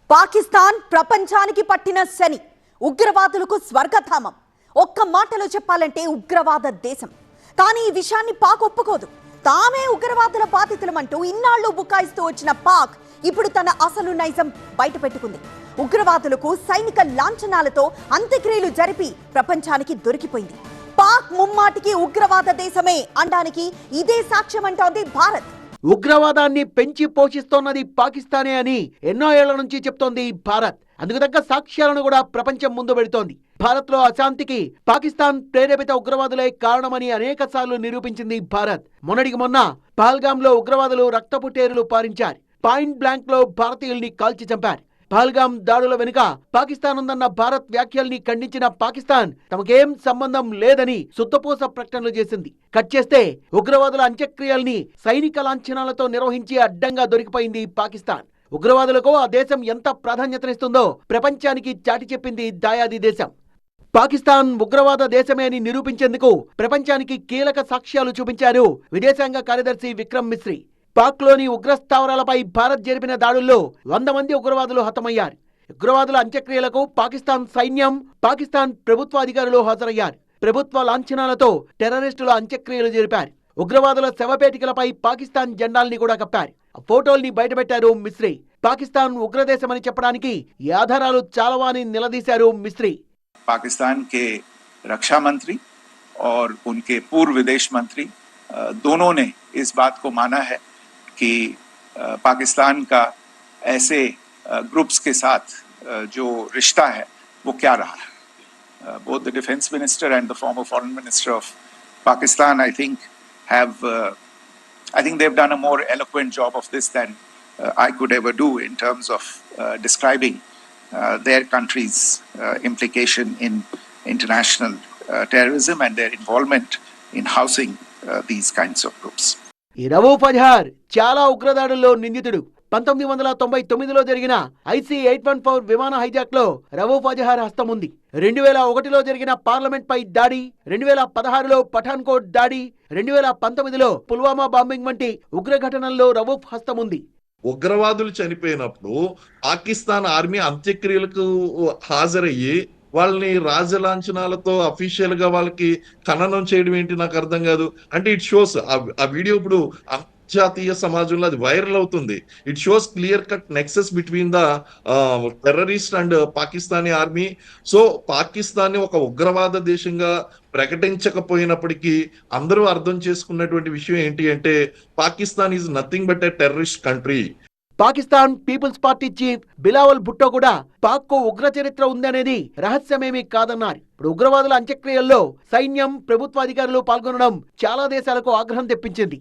పాకిస్తాన్ ప్రపంచానికి పట్టిన శని, ఉగ్రవాదులకు స్వర్గధామం. ఒక్క మాటలో చెప్పాలంటే ఉగ్రవాద దేశం. కానీ ఈ విషయాన్ని పాక్ ఒప్పుకోదు. తామే ఉగ్రవాదుల బాధితులమంటూ ఇన్నాళ్లు బుకాయిస్తూ వచ్చిన పాక్ ఇప్పుడు తన అసలు నైజం బయట పెట్టుకుంది. ఉగ్రవాదులకు సైనిక లాంఛనాలతో అంత్యక్రియలు జరిపి ప్రపంచానికి దొరికిపోయింది. పాక్ ముమ్మాటికి ఉగ్రవాద దేశమే అనడానికి ఇదే సాక్ష్యం అంటోంది భారత్. ఉగ్రవాదాన్ని పెంచి పోషిస్తోన్నది పాకిస్తానే అని ఎన్నో ఏళ్ల నుంచి చెప్తోంది భారత్. అందుకు తగ్గ సాక్ష్యాలను కూడా ప్రపంచం ముందు పెడుతోంది. భారత్ లో అశాంతికి పాకిస్తాన్ ప్రేరేపిత ఉగ్రవాదులే కారణమని అనేక సార్లు నిరూపించింది భారత్. మొన్నటికి మొన్న పహల్గామ్ లో ఉగ్రవాదులు రక్తపుటేరులు పారించారు. పాయింట్ బ్లాంక్ లో భారతీయుల్ని కాల్చి చంపారు. పహల్గామ్ దాడుల వెనుక పాకిస్తాన్ ఉందన్న భారత్ వ్యాఖ్యల్ని ఖండించిన పాకిస్తాన్ తమకేం సంబంధం లేదని సుత్తపూస ప్రకటనలు చేసింది. కట్ చేస్తే ఉగ్రవాదుల అంత్యక్రియల్ని సైనిక లాంఛనాలతో నిర్వహించి అడ్డంగా దొరికిపోయింది పాకిస్తాన్. ఉగ్రవాదులకు ఆ దేశం ఎంత ప్రాధాన్యతనిస్తుందో ప్రపంచానికి చాటి చెప్పింది దాయాది దేశం. పాకిస్తాన్ ఉగ్రవాద దేశమే అని నిరూపించేందుకు ప్రపంచానికి కీలక సాక్ష్యాలు చూపించారు విదేశాంగ కార్యదర్శి విక్రమ్ మిశ్రీ. పాక్ లోని ఉగ్రస్థావరాలపై భారత్ జరిపిన దాడుల్లో 100 మంది ఉగ్రవాదులు హతమయ్యారు. ఉగ్రవాదుల అంత్యక్రియలకు పాకిస్తాన్ సైన్యం, పాకిస్తాన్ ప్రభుత్వ అధికారులు హాజరయ్యారు. ప్రభుత్వ లాంఛనాలతో టెర్రరిస్టుల అంత్యక్రియలు జరిపారు. ఉగ్రవాదుల శవపేటికలపై పాకిస్తాన్ జెండాల్ని కూడా కప్పారు. ఫోటోల్ని బయటపెట్టారు మిశ్రీ. పాకిస్తాన్ ఉగ్రదేశమని చెప్పడానికి ఈ ఆధారాలు చాలవా అని నిలదీశారు మిశ్రీ. पाकिस्तान के रक्षा मंत्री और उनके पूर्व विदेश मंत्री दोनों ने इस बात को माना है कि पाकिस्तान का ऐसे ग्रुप्स के साथ जो रिश्ता है वो क्या रहा है. Both the defense minister and the former foreign minister of Pakistan, I think they've done a more eloquent job of this than I could ever do in terms of describing their country's implication in international terrorism and their involvement in housing these kinds of groups. ఈ రవూఫ్ అజహార్ చాలా ఉగ్రదాడుల్లో నిందితుడు. 1999లో జరిగిన IC-814 విమాన hijack లో రవూఫ్ అజహార్ హస్తం ఉంది. 2001లో జరిగిన parliament పై దాడి, 2016లో పఠాన్కోట్ దాడి, 2019లో పుల్వామా బాంబింగ్ వంటి ఉగ్ర ఘటనల్లో రవూఫ్ హస్తం ఉంది. ఉగ్రవాదులు చనిపోయినప్పుడు పాకిస్తాన్ ఆర్మీ అంత్యక్రియలకు హాజరయ్యి వాళ్ళని రాజలాంఛనాలతో అఫీషియల్ గా వాళ్ళకి ఖననం చేయడం ఏంటి నాకు అర్థం కాదు. అంటే ఇట్ షోస్ ఆ వీడియో ఇప్పుడు అంతర్జాతీయ సమాజంలో అది వైరల్ అవుతుంది. It shows clear cut nexus between the terrorist and Pakistani army. So Pakistan ఒక ఉగ్రవాద దేశంగా ప్రకటించకపోయినప్పటికీ అందరూ అర్థం చేసుకున్నటువంటి విషయం ఏంటి అంటే Pakistan is nothing but a terrorist country. Pakistan Peoples Party chief Bilawal Bhutto కూడా పాక్ కు ఉగ్ర చరిత్ర ఉందనేది రహస్యమేమీ కాదన్నారు. ఇప్పుడు ఉగ్రవాదుల అంత్యక్రియల్లో సైన్యం, ప్రభుత్వ అధికారులు పాల్గొనడం చాలా దేశాలకు ఆగ్రహం తెప్పించింది.